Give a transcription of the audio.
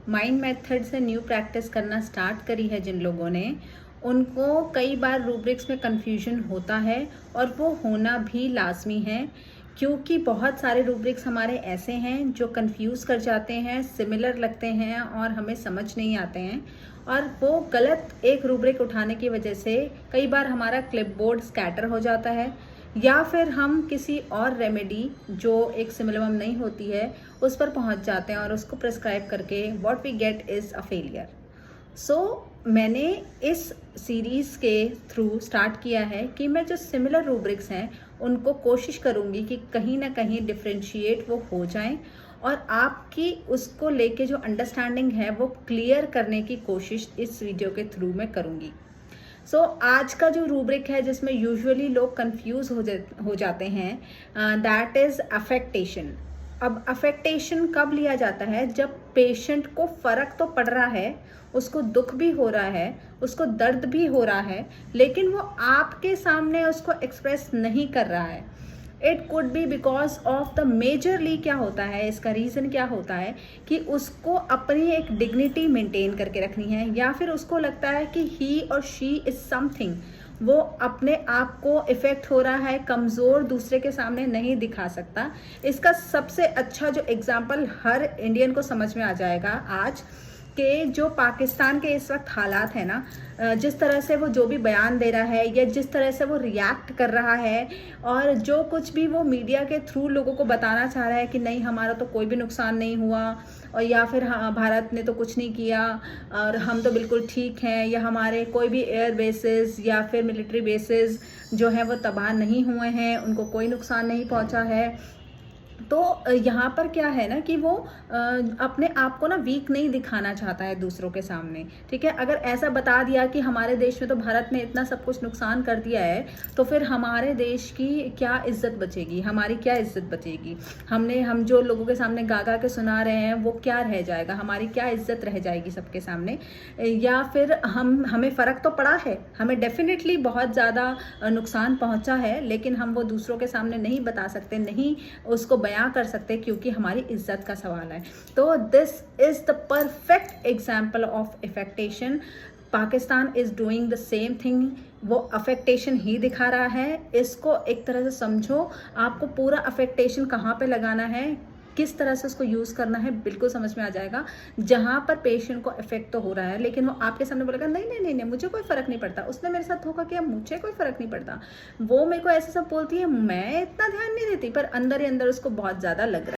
Mind method से new practice करना start करी है जिन लोगों ने, उनको कई बार रूब्रिक्स में कन्फ्यूजन होता है और वो होना भी लाजमी है, क्योंकि बहुत सारे रूब्रिक्स हमारे ऐसे हैं जो कंफ्यूज कर जाते हैं, सिमिलर लगते हैं और हमें समझ नहीं आते हैं। और वो गलत एक रूब्रिक उठाने की वजह से कई बार हमारा क्लिपबोर्ड स्कैटर हो जाता है, या फिर हम किसी और रेमेडी जो एक सिमिलम नहीं होती है उस पर पहुंच जाते हैं और उसको प्रिस्क्राइब करके what we get is a failure. So मैंने इस सीरीज़ के थ्रू स्टार्ट किया है कि मैं जो सिमिलर रूब्रिक्स हैं उनको कोशिश करूँगी कि कहीं ना कहीं डिफ्रेंशिएट वो हो जाएं और आपकी उसको लेके जो अंडरस्टैंडिंग है वो क्लियर करने की कोशिश इस वीडियो के थ्रू मैं करूँगी। आज का जो रूब्रिक है जिसमें यूजुअली लोग कंफ्यूज हो जाते हैं, दैट इज़ अफेक्टेशन। अब अफेक्टेशन कब लिया जाता है? जब पेशेंट को फ़र्क तो पड़ रहा है, उसको दुख भी हो रहा है, उसको दर्द भी हो रहा है, लेकिन वो आपके सामने उसको एक्सप्रेस नहीं कर रहा है। It could be because of the majorly क्या होता है, इसका रीज़न क्या होता है कि उसको अपनी एक डिग्निटी मेंटेन करके रखनी है, या फिर उसको लगता है कि ही और शी इज़ समथिंग, वो अपने आप को इफ़ेक्ट हो रहा है, कमज़ोर दूसरे के सामने नहीं दिखा सकता। इसका सबसे अच्छा जो एग्जाम्पल हर इंडियन को समझ में आ जाएगा आज कि जो पाकिस्तान के इस वक्त हालात है ना, जिस तरह से वो जो भी बयान दे रहा है या जिस तरह से वो रिएक्ट कर रहा है और जो कुछ भी वो मीडिया के थ्रू लोगों को बताना चाह रहा है कि नहीं हमारा तो कोई भी नुकसान नहीं हुआ, और या फिर हाँ भारत ने तो कुछ नहीं किया और हम तो बिल्कुल ठीक हैं, या हमारे कोई भी एयर बेसिस या फिर मिलिट्री बेसिस जो हैं वो तबाह नहीं हुए हैं, उनको कोई नुकसान नहीं पहुंचा है। तो यहाँ पर क्या है ना कि वो अपने आप को ना वीक नहीं दिखाना चाहता है दूसरों के सामने, ठीक है। अगर ऐसा बता दिया कि हमारे देश में तो भारत ने इतना सब कुछ नुकसान कर दिया है, तो फिर हमारे देश की क्या इज्जत बचेगी, हमारी क्या इज्जत बचेगी? हम जो लोगों के सामने गा के सुना रहे हैं वो क्या रह जाएगा, हमारी क्या इज्जत रह जाएगी सबके सामने? या फिर हमें फ़र्क तो पड़ा है, हमें डेफिनेटली बहुत ज़्यादा नुकसान पहुँचा है, लेकिन हम वो दूसरों के सामने नहीं बता सकते, नहीं उसको बयां कर सकते, क्योंकि हमारी इज्जत का सवाल है। तो this is the perfect example of affectation. Pakistan is doing the same thing, वो अफेक्टेशन ही दिखा रहा है। इसको एक तरह से समझो, आपको पूरा अफेक्टेशन कहाँ पे लगाना है, किस तरह से उसको यूज़ करना है, बिल्कुल समझ में आ जाएगा। जहाँ पर पेशेंट को इफेक्ट तो हो रहा है, लेकिन वो आपके सामने बोलेगा नहीं नहीं नहीं नहीं मुझे कोई फ़र्क नहीं पड़ता, उसने मेरे साथ धोखा किया, मुझे कोई फ़र्क नहीं पड़ता, वो मेरे को ऐसे सब बोलती है, मैं इतना ध्यान नहीं देती, पर अंदर ही अंदर उसको बहुत ज़्यादा लग रहा है।